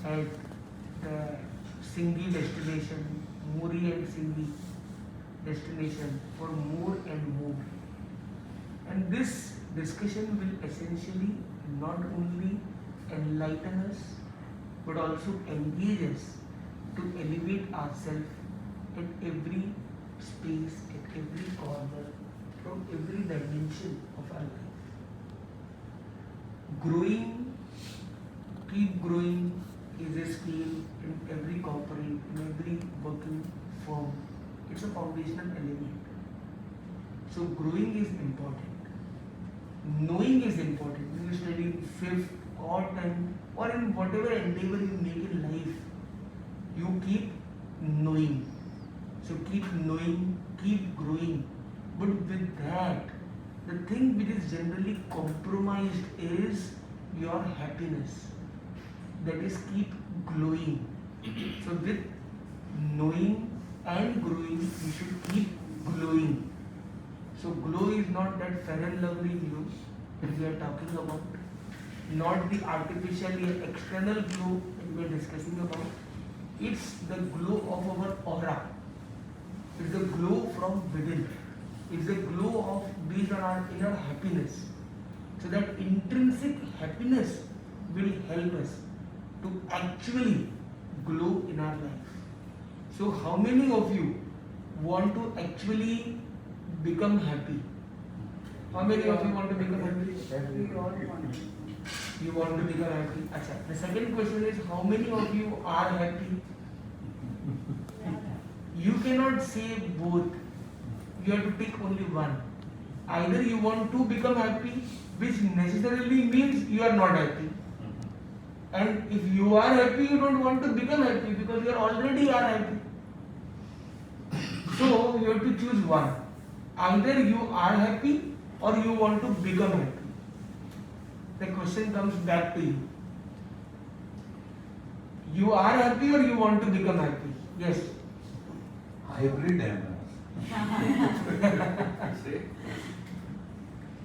at the Singhi destination, Muri and Singhi destination for more and more. And this discussion will essentially not only enlighten us but also engage us to elevate ourselves at every space, at every corner, from every dimension of our life. Growing, keep growing is a skill in every corporate, in every working firm. It's a foundational element. So growing is important. Knowing is important. When you study 5th or 10th or in whatever endeavor you make in life, you keep knowing. So keep knowing, keep growing. But with that, the thing which is generally compromised is your happiness. That is, keep glowing. So with knowing and growing, you should keep glowing. So glow is not that fair and lovely glow that we are talking about, not the artificial or external glow that we are discussing about. It's the glow of our aura. It's the glow from within. It's the glow of based on our inner happiness. So that intrinsic happiness will help us to actually glow in our life. So how many of you want to actually become happy? How many of you want to become happy? We all want. You want to become happy. Achha. The second question is, how many of you are happy? You cannot say both. You have to pick only one. Either you want to become happy, which necessarily means you are not happy. And if you are happy, you don't want to become happy because you already are happy. So you have to choose one. Either you are happy or you want to become happy. The question comes back to you. You are happy or you want to become happy? Yes. Hybrid है मैं.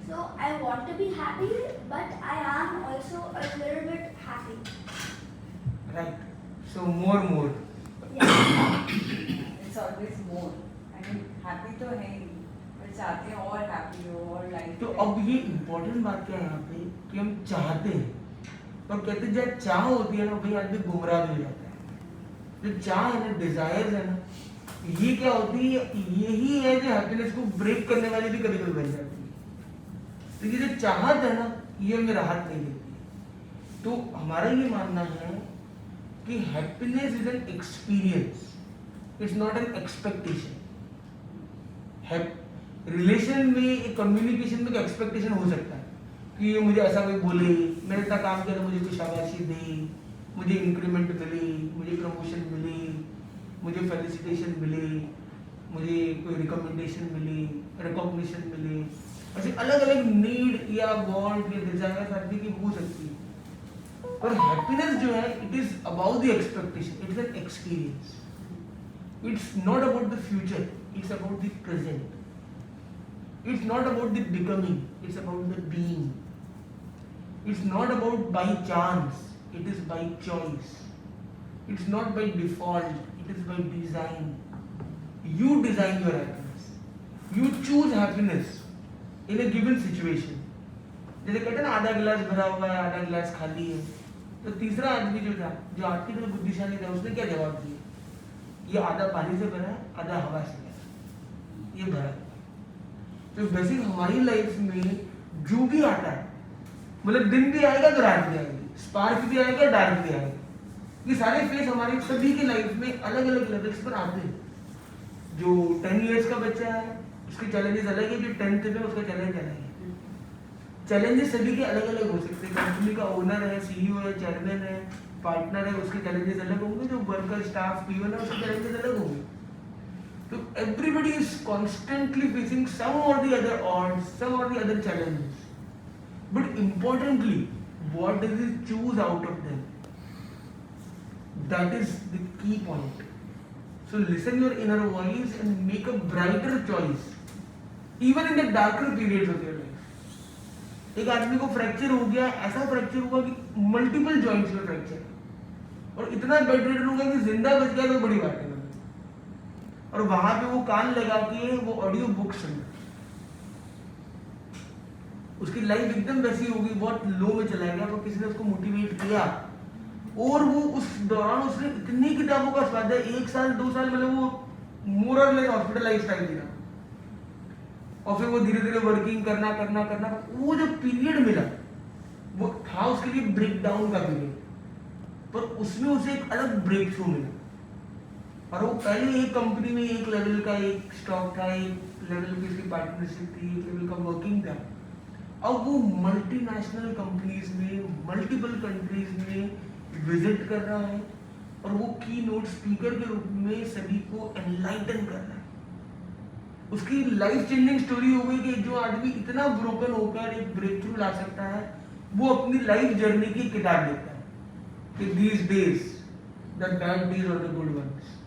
So I want to be happy, but I am also a little bit happy. Right. So more. Yeah. It's always more. I mean, happy तो है ही, पर चाहते हैं और happy हो और life. तो अब ये इम्पोर्टेंट बात क्या है यहाँ पे कि हम चाहते हैं और कहते हैं जब चाह होती है ना भाई आदमी गुमराह भी हो जाता है. जो चाह है ना, डिजायर्स है ना, ये क्या होती है, यही है जो हैप्पीनेस को ब्रेक करने वाली भी कभी कभी बन जाती है. तो ये जो चाहत है ना, ये हमें राहत नहीं देती है. तो हमारा ये मानना है कि happiness is an experience, it's not an expectation. Relation में, एक कम्युनिकेशन में एक्सपेक्टेशन हो सकता है कि ये मुझे ऐसा कोई बोले, मैंने इतना काम किया, मुझे कोई शाबाशी दे, मुझे इंक्रीमेंट मिले, मुझे प्रमोशन मिले, मुझे फेलिसिटेशन मिले, मुझे कोई रिकमेंडेशन मिले, रिकॉग्निशन मिले. ऐसे अलग अलग नीड या वांट या डिजायर आदमी की हो सकती है. पर हैप्पीनेस जो है, it is about the expectation, it is an experience. It's not about the future, it's about the present. It's not about the becoming, it's about the being. It's not about by chance, it is by choice. It's not by default, it is by design. You design your happiness. You choose happiness in a given situation. जैसे कहते हैं ना, आधा गिलास भरा हुआ है, आधा गिलास खाली है. तो तीसरा आदमी जो था, जो आपकी तरह बुद्धिशाली था, उसने क्या जवाब दिया? ये आधा पानी से भरा है, आधा हवा से भरा है, ये भरा. तो बेसिक हमारी लाइफ में जो भी आता है, मतलब दिन भी आएगा तो रात भी आएगी, स्पार्क भी आएगा, डार्क भी आएगा. ये सारे फेस हमारे सभी के लाइफ में अलग अलग लेवल्स पर आते हैं. जो 10 इयर्स का बच्चा है, उसके चैलेंजेस अलग है. जो 10th में, उसका चैलेंज अलग है. चैलेंजेस सभी के अलग अलग हो सकते हैं. कंपनी का ओनर है, सीईओ है, चेयरमैन है, पार्टनर है, उसके चैलेंजेस अलग होंगे. जो वर्कर, स्टाफ, पीओन है, उसके चैलेंजेस अलग होंगे. So everybody is constantly facing some or the other odds, some or the other challenges. But importantly, what does he choose out of them? That is the key point. So listen your inner voice and make a brighter choice, even in the darker periods of your life. एक आदमी को fracture हो गया, ऐसा fracture हुआ कि multiple joints में fracture. और इतना बेड रिडन हो गया कि जिंदा बच गया तो बड़ी बात है। और वहां पे वो कान लगा के वो ऑडियो बुक सुन, उसकी लाइफ एकदम वैसी हो गई, बहुत लो में चला गया, तो किसी ने उसको मोटिवेट किया और वो उस दौरान उसने इतनी किताबों का स्वाद है, 1 साल 2 साल मतलब वो मोर और लेस हॉस्पिटलाइज टाइम दिया। और फिर वो धीरे धीरे वर्किंग करना वो जो पीरियड मिला वो था उसके लिए ब्रेक डाउन का पीरियड, पर उसमें उसे एक अलग ब्रेक थ्रू मिला। और वो पहले एक कंपनी में एक लेवल का एक स्टॉक था, एक लेवल की उसकी पार्टनरशिप थी, एक लेवल का वर्किंग था। अब वो मल्टीनेशनल कंपनीज में मल्टीपल कंट्रीज में विजिट कर रहा है और वो की नोट स्पीकर के रूप में सभी को एनलाइटन कर रहा है। उसकी लाइफ चेंजिंग स्टोरी हो गई कि जो आदमी इतना ब्रोकन होकर एक ब्रेक थ्रू ला सकता है, वो अपनी लाइफ जर्नी की किताब लिखता है कि these days the bad days और द गुड वंस।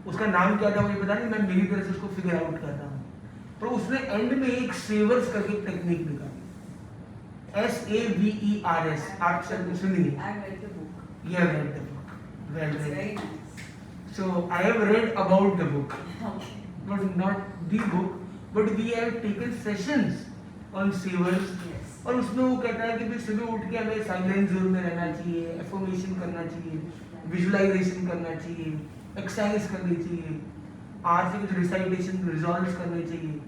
उसका नाम क्या था मुझे पता नहीं, मैं मेरी तरह से उसको फिगर आउट कर रहा हूँ, पर उसने एंड में एक सेवर्स करके टेक्निक निकाली, SAVERS। आप सब सुनिए। I read the book. You have read the book. Well It's read. very nice. So I have read about the book, Okay. but not the book. But we have taken sessions on savers. Yes. और उसमें वो कहता है कि भाई सुबह उठ के हमें साइलेंट जोन में रहना चाहिए, एफर्मेशन करना चाहिए, विजुअलाइजेशन करना चाहिए, एक्सरसाइज करनी चाहिए, आज से कुछ रिसाइटेशन रिजॉल्व करने चाहिए,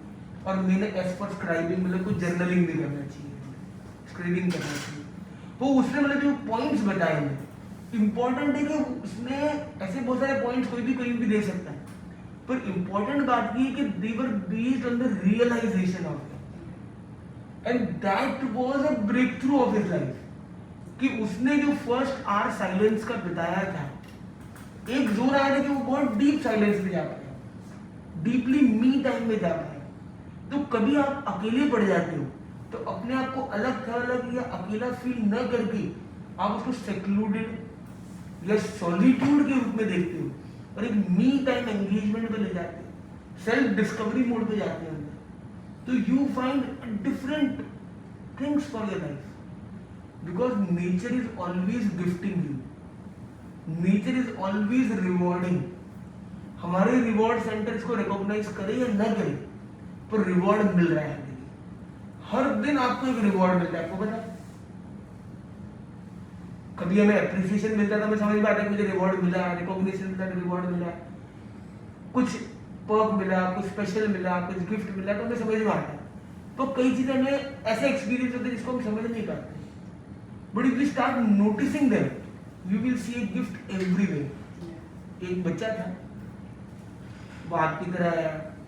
और मैंने एज पर स्क्राइबिंग मतलब कुछ जर्नलिंग भी करना चाहिए, स्क्रीनिंग करना चाहिए। वो उसने मतलब जो पॉइंट्स बताए हैं इंपॉर्टेंट है कि उसमें ऐसे बहुत सारे पॉइंट्स कोई भी दे सकता है, पर इंपॉर्टेंट बात ये है कि they were based on the realization of it, and that was a breakthrough of his life. कि उसने जो फर्स्ट आवर साइलेंस का बिताया था, एक जोन आया था कि वो बहुत डीप साइलेंस में जा पाया, डीपली मी टाइम में जा पाया। तो कभी आप अकेले पड़ जाते हो तो अपने आप को अलग या अकेला फील न करके आप उसको सेक्लूडेड या सॉलिट्यूड के रूप में देखते हो और एक मी टाइम एंगेजमेंट पे ले जाते हो, सेल्फ डिस्कवरी मोड पे जाते हो अंदर, तो you find different things for your life, because nature is always gifting you, nature is always rewarding. हमारे रिवॉर्ड सेंटर्स को रिकॉग्नाइज करे या न करे, पर रिवॉर्ड मिल रहा है, हर दिन आपको एक रिवॉर्ड मिलता है। आपको पता है कभी हमें एप्रिसिएशन मिलता था, मैं समझ में आता है मुझे रिवॉर्ड मिला, रिकॉग्निशन मिला, रिवॉर्ड मिला, कुछ पर्क मिला, कुछ स्पेशल मिला, कुछ गिफ्ट मिला, तो हमें समझ में आता है। तो कई चीजें हमें ऐसे एक्सपीरियंस होते हैं जिसको हम समझ नहीं पाते, but if we start noticing them you will see a gift everywhere. एक बच्चा था, वो आपकी तरह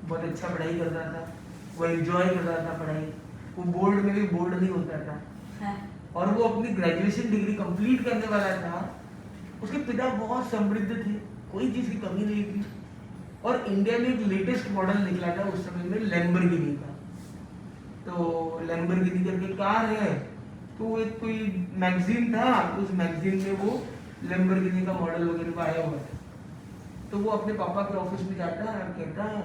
बहुत अच्छा पढ़ाई कर रहा था, वो एंजॉय कर रहा था पढ़ाई, वो बोर्ड में भी बोर्ड नहीं होता था, और वो अपनी ग्रेजुएशन डिग्री कंप्लीट करने वाला था। उसके पिता बहुत समृद्ध थे, कोई चीज की कमी नहीं थी, और इंडिया में एक लेटेस्ट मॉडल निकला था उस समय में लैम्बोर्गिनी का। तो लैम्बोर्गिनी करके कार है, तो एक कोई मैगजीन था, उस मैगजीन में वो लैम्बोर्गिनी का मॉडल वगैरह का आया हुआ था। तो वो अपने पापा के ऑफिस में जाता है और कहता है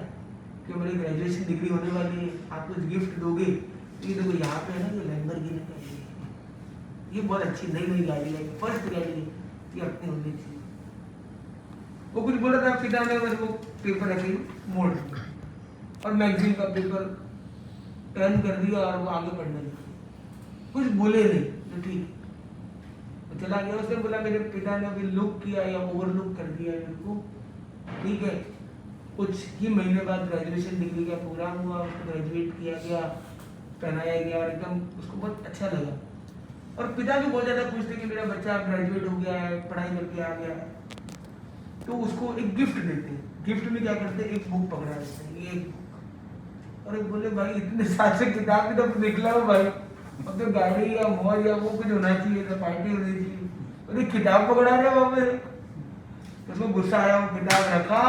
कि मेरी ग्रेजुएशन डिग्री होने वाली है, आप कुछ गिफ्ट दोगे? ये देखो यहाँ पे है ना, ये लैम्बोर्गिनी का है, ये बहुत अच्छी नई गाड़ी है, फर्स्ट गाड़ी है, ये अपनी होनी चाहिए। वो कुछ बोला था, पिता ने मेरे को पेपर ऐसे ही मोड़ दिया और मैगजीन का पेपर टर्न कर दिया और वो आगे पढ़ने लगे, कुछ बोले नहीं, तो ठीक तो चला गया। उसने बोला मेरे पिता ने अभी लुक किया या ओवरलुक कर दिया मेरे को, ठीक है। कुछ ही महीने बाद ग्रेजुएशन डिग्री का प्रोग्राम हुआ, उसको ग्रेजुएट किया गया, पहनाया गया और एकदम उसको बहुत अच्छा लगा। और पिता भी बहुत ज़्यादा खुश थे कि मेरा बच्चा ग्रेजुएट हो गया है, पढ़ाई करके आ गया है। तो उसको एक गिफ्ट देते हैं, गिफ्ट में क्या करते हैं, एक बुक पकड़ा देते हैं, ये एक बुक। और बोले भाई इतने साल से किताब की तो निकला हो भाई, अब तो गाड़ी या मॉल या वो कुछ होना चाहिए, तो पार्टी होनी चाहिए, और एक किताब पकड़ा रहे वहाँ पे। तो उसको गुस्सा आया, वो किताब रखा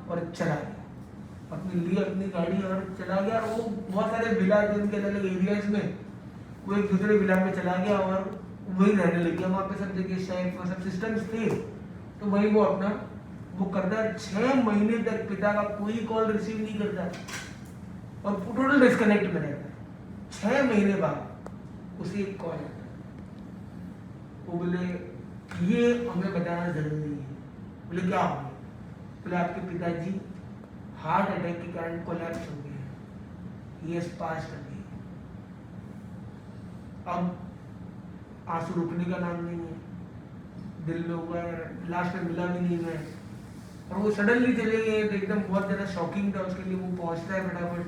और चला गया, अपनी ली अपनी गाड़ी और चला गया। और वो बहुत सारे विला थे उनके अलग अलग एरियाज में, वो एक दूसरे विला में चला गया और वही रहने लग गया। वहाँ पे सब जगह शेफ और सब सिस्टम्स थे, तो वही वो अपना वो करता है। 6 महीने तक पिता का कोई कॉल रिसीव नहीं करता और टोटल डिस्कनेक्ट में रहता है। 6 महीने बाद उसे एक कॉल आता है, वो बोले ये हमें बताना जरूरी है। बोले क्या हो गया? बोले आपके पिताजी हार्ट अटैक के कारण कोलैप्स हो गए, ये पास कर दिए। अब आंसू रुकने का नाम नहीं है, दिल में हुआ है, लास्ट में मिला भी नहीं मैं, और वो सडनली चले गए तो एकदम बहुत ज़्यादा शॉकिंग था उसके लिए। वो पहुंचता है फटाफट,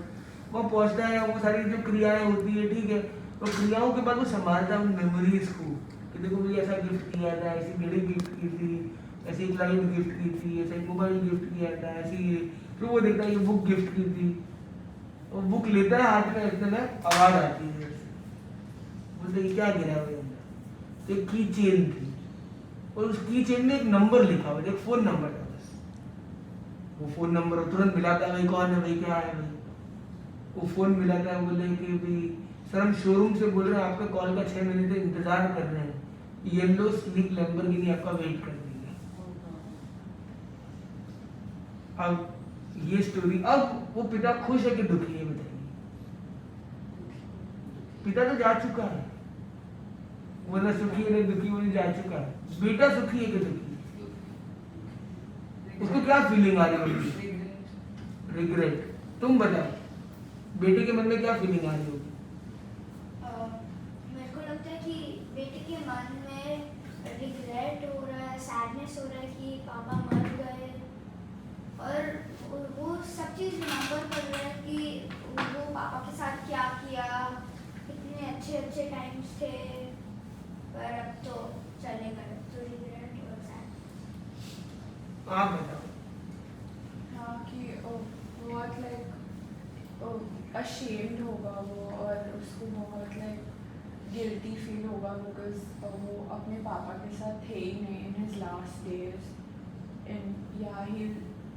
वो पहुंचता है, वो सारी जो क्रियाएं होती है ठीक है, तो क्रियाओं के बाद वो संभालता है उन मेमोरीज को कि देखो मुझे ऐसा गिफ्ट किया था, ऐसी घड़ी गिफ्ट की थी, ऐसी एक लाइट गिफ्ट की थी, ऐसा एक मोबाइल गिफ्ट किया था, ऐसी फिर वो देखता है ये बुक गिफ्ट की थी, वो बुक लेता है हाथ में, इतने में आवाज़ आती है, बोलते ये क्या गिरा हुआ है? तो एक की चेन थी और उस की चेन में एक नंबर लिखा हुआ, एक फ़ोन नंबर था बस। वो फ़ोन नंबर तुरंत मिलाता है, भाई कौन है, भाई क्या है भाई। वो फ़ोन मिलाता है, बोले कि भाई सर हम शोरूम से बोल रहे हैं, आपका कॉल का 6 महीने से इंतजार कर रहे हैं, येलो स्लिक लैम्बोर्गिनी आपका वेट कर रही है। अब ये स्टोरी, अब वो पिता खुश है कि दुखी है बताइए? पिता तो जा चुका है, वो ना सुखी है ना दुखी, वो जा चुका है। बेटा सुखी है कि दुखी है? उसको क्या फीलिंग आ रही होगी? रिग्रेट। तुम बताओ, बेटे के मन में क्या फीलिंग आ रही होगी? मेरे को लगता है कि बेटे के मन में रिग्रेट हो रहा है, सैडनेस हो रहा है कि पापा मर गए, और वो सब चीज़ रिमेम्बर कर रहा है कि वो पापा के साथ क्या किया, कितने अच्छे अच्छे टाइम्स थे, पर अब तो चले गए, तो रिग्रेट और सैड। आप बताओ। हाँ कि बहुत लाइक अशेम्ड होगा वो, और उसको बहुत लाइक गिल्टी फील होगा बिकॉज वो अपने पापा के साथ थे ही नहीं in his last days, and या ही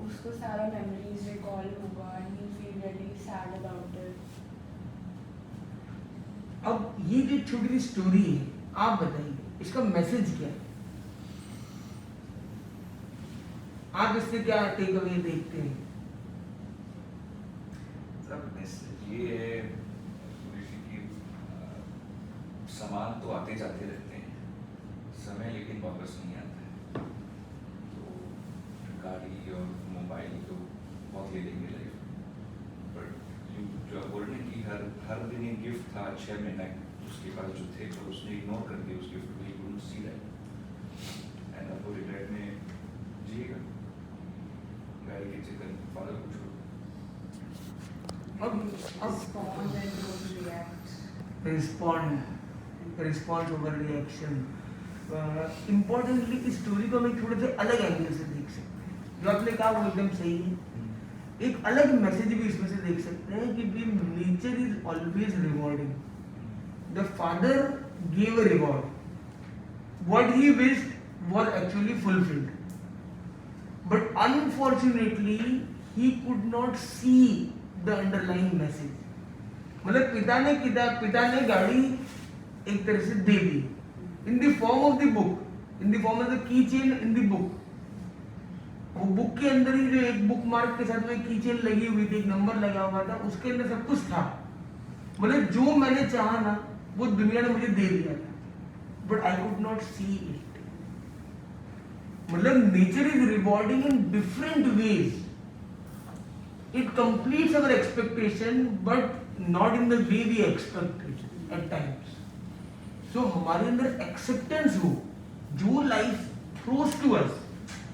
उसको सारा मेमोरीज रिकॉल होगा and he feel really sad about it. अब ये जो छोटी सी स्टोरी है, आप बताइए इसका मैसेज क्या है? आप इससे क्या टेक अवे देखते हैं? ये है कि सामान तो आते जाते रहते हैं, समय लेकिन वापस नहीं आता है। तो गाड़ी और मोबाइल तो बहुत ले लेंगे लाइफ, बट जो बोल रहे कि हर दिन एक गिफ्ट था 6 महीना उसके पास जो थे, तो उसने इग्नोर कर दिया उस गिफ्ट को, he couldn't see that, and अब वो रिग्रेट में जिएगा, गाड़ी के चक्कर में फादर को छोड़। Response over reaction. इम्पोर्टेंटली इस स्टोरी को हम एक थोड़े से अलग एंगल से देख सकते हैं। जो आपने कहा वो एकदम सही है। एक अलग मैसेज भी इसमें से देख सकते हैं कि nature is always rewarding. The father gave a reward, what he wished was actually fulfilled, but unfortunately he could not see the underlying message. मतलब पिता ने गाड़ी एक तरह से दे दी in the form of the book, in the form of the key chain in the book. वो बुक के अंदर ही जो एक बुक मार्क के साथ में की चेन लगी हुई थी, एक नंबर लगा हुआ था, उसके अंदर सब कुछ था। मतलब जो मैंने चाहा ना वो दुनिया ने मुझे दे दिया था, but I could not see it. मतलब nature is rewarding in different ways. It completes our expectation, but not in the way we expect it at times. So हमारे अंदर acceptance हो, जो life throws to us,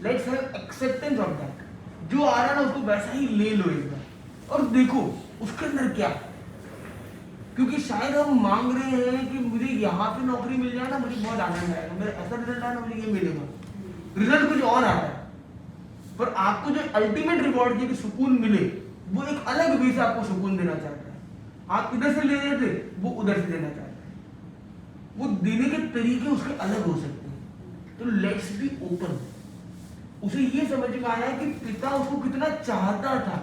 let's have acceptance of that. जो आ रहा है ना उसको वैसा ही ले लो एक बार, और देखो उसके अंदर क्या। क्योंकि शायद हम मांग रहे हैं कि मुझे यहाँ पे नौकरी मिल जाए ना, मुझे बहुत आनंद आएगा, मेरा ऐसा रिजल्ट आया ना मुझे ये मिलेगा। रिजल्ट कुछ और आता है, पर आपको जो अल्टीमेट रिवॉर्ड की सुकून मिले वो एक अलग वे से आपको सुकून देना चाहता है। आप इधर से ले रहे थे, वो उधर से देना चाहता है। वो देने के तरीके उसके अलग हो सकते हैं। तो लेट्स बी ओपन। उसे ये समझ में आया कि पिता उसको कितना चाहता था।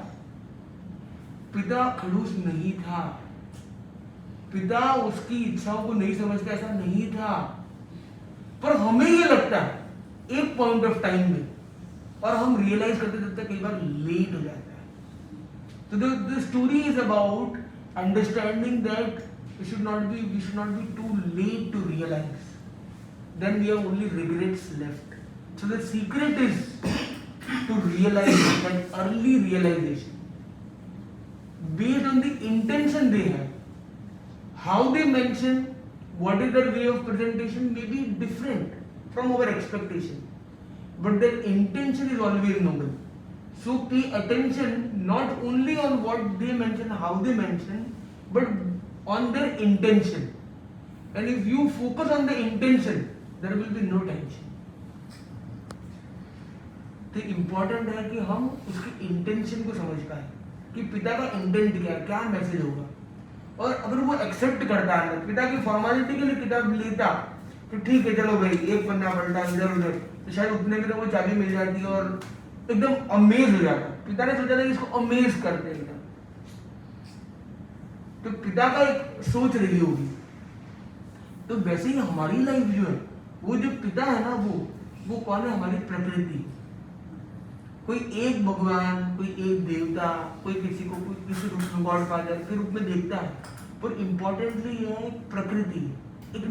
पिता खड़ूस नहीं था, पिता उसकी इच्छाओं को नहीं समझता, ऐसा नहीं था। पर हमें ये लगता है एक पॉइंट ऑफ टाइम में, और हम रियलाइज करते करते कई बार लेट हो जाता है। So the story is about understanding that we should not be too late to realize then we have only regrets left. So the secret is to realize that early realization based on the intention they have. How they mention, what is their way of presentation may be different from our expectation, but their intention is always noble. So pay attention not only on what they mention, how they mention, but on their intention. And if you focus on the intention, there will be no tension. तो important है कि हम उसके intention को समझ पाए कि पिता का इंटेंट क्या है, क्या मैसेज होगा. और अगर वो एक्सेप्ट करता है, पिता की फॉर्मेलिटी के लिए किताब लेता तो ठीक है, चलो भाई एक पन्ना पलटा इधर उधर, तो शायद उतने में तो वो चाबी मिल जाती है और एकदम अमेज हो जाता. पिता ने सोचा था कि इसको अमेज करते हैं एकदम. तो पिता का एक सोच रही होगी. तो वैसे ही हमारी लाइफ जो है, वो जो पिता है ना, वो कौन है? हमारी प्रकृति. कोई एक भगवान, कोई एक देवता, कोई किसी को कोई किसी रूप में, गॉड फादर के रूप में देखता है, पर इम्पोर्टेंटली ये एक प्रकृति, एक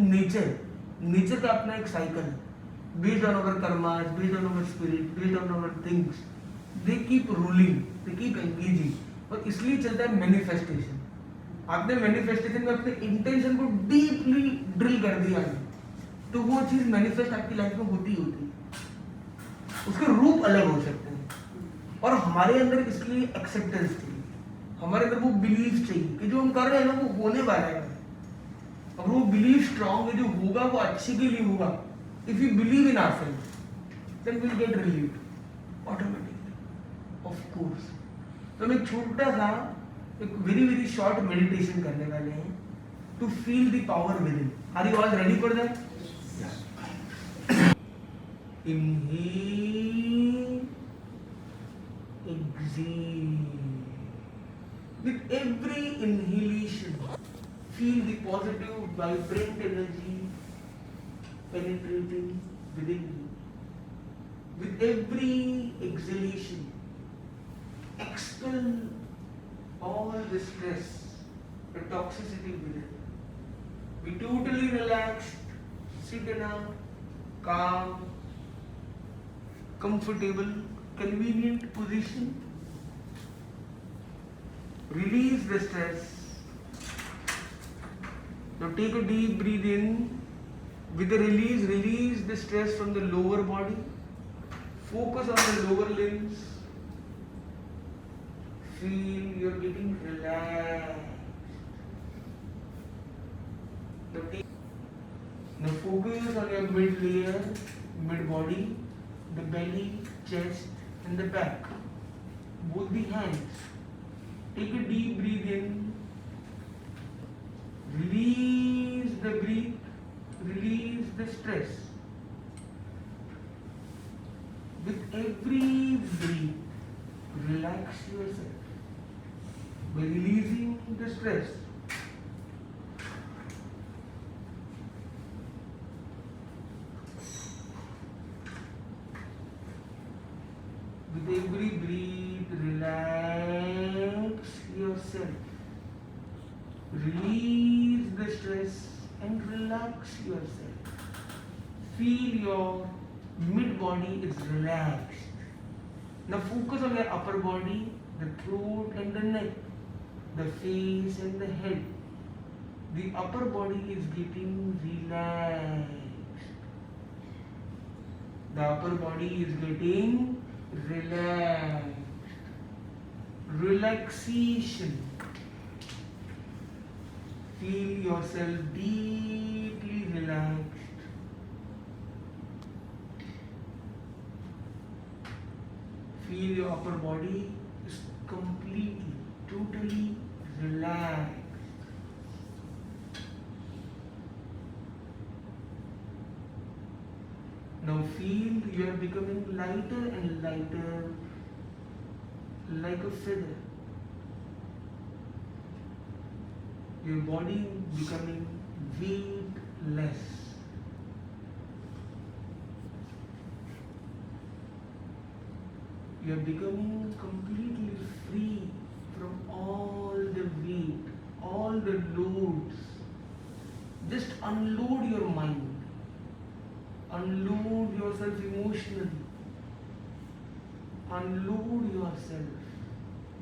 नेचर का अपना एक साइकिल है. Based on our karmas, based on our spirit, based on our things, they keep ruling, they keep engaging. और इसलिए चलता है मैनिफेस्टेशन. आपने मैनिफेस्टेशन में अपने इंटेंशन को डीपली ड्रिल कर दिया है, तो वो चीज मैनिफेस्ट आपकी लाइफ में होती है. उसके रूप अलग हो सकते हैं. और हमारे अंदर इसलिए एक्सेप्टेंस चाहिए, हमारे अंदर वो बिलीफ चाहिए कि जो हम कर रहे हैं ना वो होने वाला है. अगर वो बिलीफ स्ट्रांग है, जो होगा वो अच्छे के लिए होगा. If you believe in ourselves, then we will get relieved automatically, of course. तो हम एक छोटा सा, एक वेरी शॉर्ट मेडिटेशन करने वाले हैं to feel the power within. Are you all ready for that? Inhale, exhale. With every inhalation, feel the positive, vibrant energy penetrating within you. With every exhalation, expel all the stress, the toxicity within. Be totally relaxed, sit in a calm, comfortable, convenient position. Release the stress. Now take a deep breath in. With the release the stress from the lower body. Focus on the lower limbs. Feel you're getting relaxed. Now focus on your mid layer, mid body, the belly, chest and the back. Both the hands. Take a deep breath in. Release the breath. Release the stress. With every breath, relax yourself by releasing the stress. With every breath, relax yourself. Release the stress and relax yourself. Feel your mid body is relaxed. Now focus on your upper body, the throat and the neck, the face and the head. The upper body is getting relaxed. The upper body is getting relaxed. Relaxation. Feel yourself deeply relaxed. Feel your upper body is completely, totally relaxed. Now feel you are becoming lighter and lighter, like a feather. Your body becoming weightless. You are becoming completely free from all the weight, all the loads. Just unload your mind. Unload yourself emotionally. Unload yourself.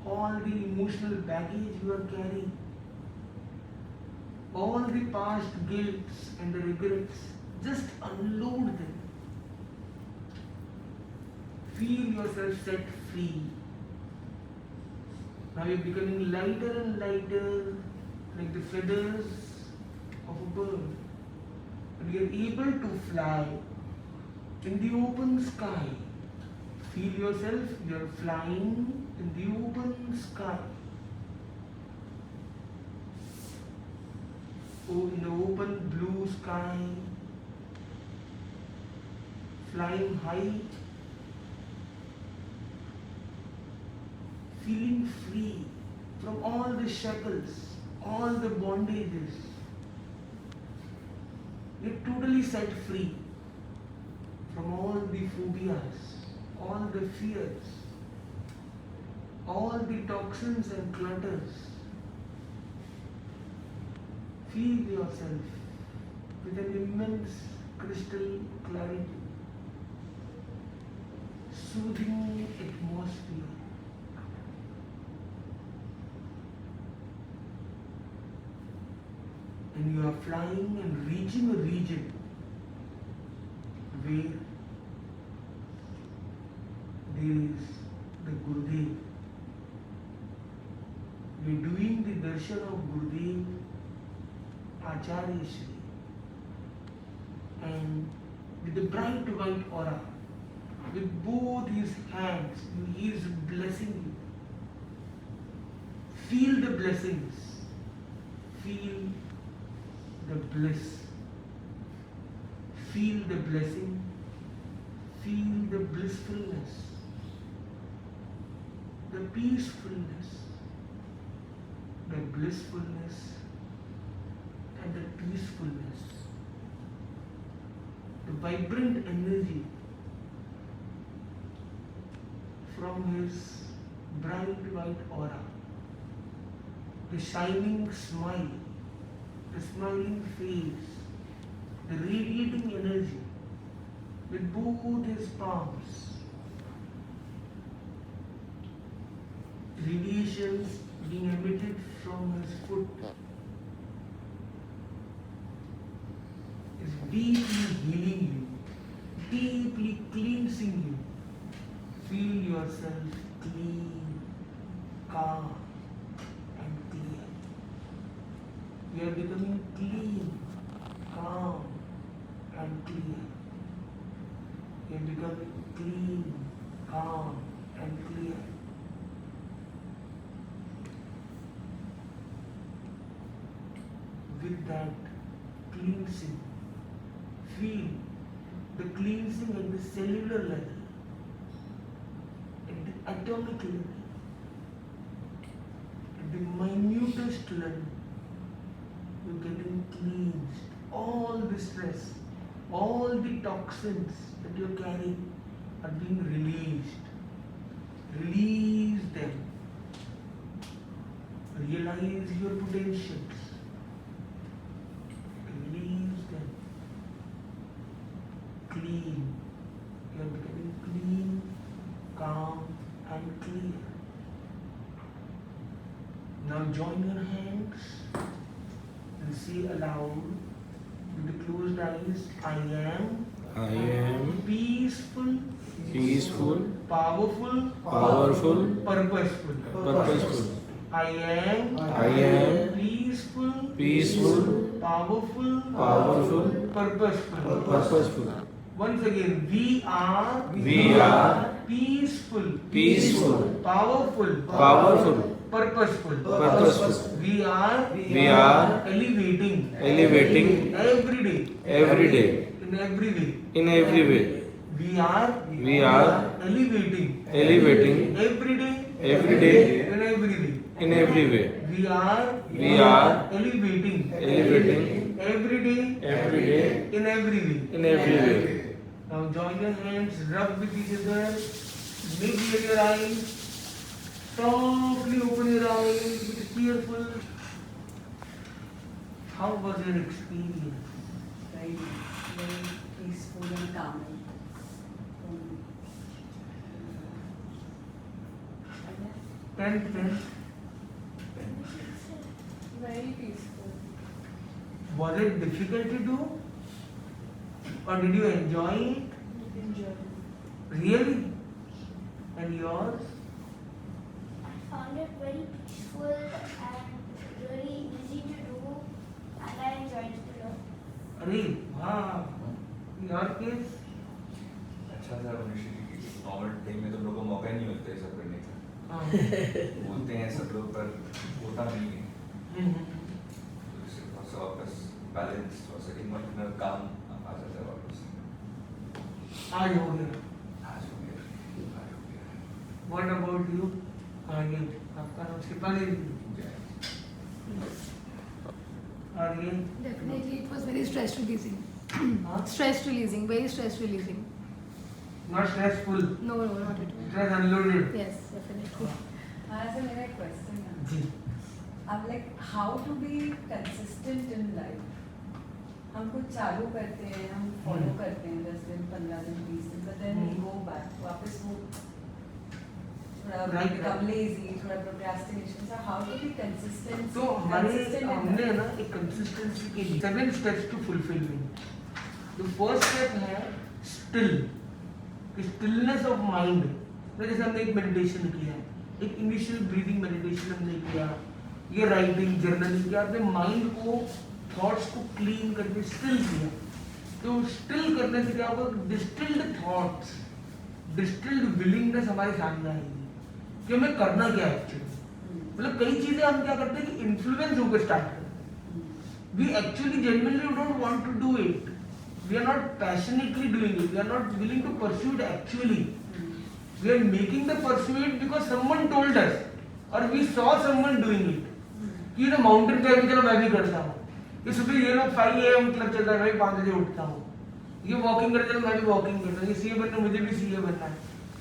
All the emotional baggage you are carrying. All the past guilts and the regrets. Just unload them. Feel yourself set free. Now you're becoming lighter and lighter, like the feathers of a bird. And you're able to fly in the open sky. Feel yourself, you're flying in the open sky. Oh, in the open blue sky, flying high, feeling free from all the shackles, all the bondages. You're totally set free from all the phobias, all the fears, all the toxins and clutters. Feel yourself with an immense crystal clarity, soothing atmosphere. And you are flying and reaching a region where there is the Gurudev. We are doing the darshan of Gurudev, Acharya Shri, and with the bright white aura, with both his hands, he is blessing you. Feel the blessings. Feel the bliss. Feel the blessing. Feel the blissfulness. The peacefulness. The blissfulness. And the peacefulness. The vibrant energy from his bright white aura. The shining smile. The smiling face, the radiating energy with both his palms, radiations being emitted from his foot is deeply healing you, deeply cleansing you. Feel yourself clean, calm, and clear. You are becoming clean, calm, and clear. You are becoming clean, calm, and clear. With that cleansing, feel the cleansing at the cellular level, at the atomic level, at the minutest level. You're getting cleansed. All the stress, all the toxins that you're carrying are being released. Release them. Realize your potentials. Release them. Clean. You're becoming clean, calm, and clear. Now join your hands and say aloud with the closed eyes, I am peaceful, powerful, purposeful. I am peaceful, powerful, purposeful. Once again, we are peaceful, powerful, purposeful. We are elevating every day in every way. We are elevating every day in every way. We are elevating every day in every way. Now join your hands, rub with each other, make clear your eyes. Softly open your eyes, be cheerful. How was your experience? Very peaceful. peaceful and calming. And then 10. Very peaceful. Was it difficult to do? Or did you enjoy it? Enjoy. Really? And yours? I found it very peaceful and really easy to do, and I enjoyed it a lot. अरे वाह, your case? अच्छा था मनुष्य की normal day में तो लोगों को मौका ही नहीं मिलता है सब करने का। हाँ। बोलते हैं सब लोग पर होता नहीं है। हम्म। तो इससे थोड़ा सा वापस बैलेंस थोड़ा सा एक मतलब काम आ जाता है वापस। आज हो गया। आज हो गया, आज हो गया। What about you? आगे आपका नाम शिपाली जय। और ये Definitely, it was very stress releasing. हाँ? Stress releasing, very stress releasing. Not stressful, No, no, not at all. stress unloaded. Yes, definitely. हाँ, ऐसे मेरा एक question है. जी। अब like how to be consistent in life. हम कुछ चालू करते हैं, हम follow करते हैं 10 दिन, 15 दिन, 20 दिन, but then we go back. वापस वो थोड़ा Right, become right. lazy, थोड़ा procrastination. So how to be consistent? तो हमारे consistent in हमने life? ना एक कंसिस्टेंसी के लिए 7 steps to fulfillment. तो फर्स्ट स्टेप है स्टिल, स्टिलनेस ऑफ माइंड। जैसे हमने एक मेडिटेशन किया, एक इनिशियल ब्रीदिंग मेडिटेशन हमने किया, ये राइटिंग जर्नलिंग किया, अपने माइंड को थॉट्स को क्लीन करके स्टिल किया। तो स्टिल करने से क्या होगा, डिस्टिल्ड थॉट्स, डिस्टिल्ड विलिंगनेस हमारे सामने आएगी कि हमें करना क्या है एक्चुअली। मतलब कई चीजें हम क्या करते हैं कि इन्फ्लुएंस होकर स्टार्ट करते हैं। We actually genuinely don't want to do it, we are not passionately doing it, we are not willing to pursue it actually, we are making the pursuit because someone told us और we saw someone doing it कि ना mountain climbing चलो मैं भी करता हूँ, ये सुबह ये लोग 5 AM क्लब चलता है, मैं 5 बजे उठता हूँ, ये वॉकिंग करते हैं मैं भी वॉकिंग करता हूँ, ये सीए बनना मुझे भी सीए बनना है।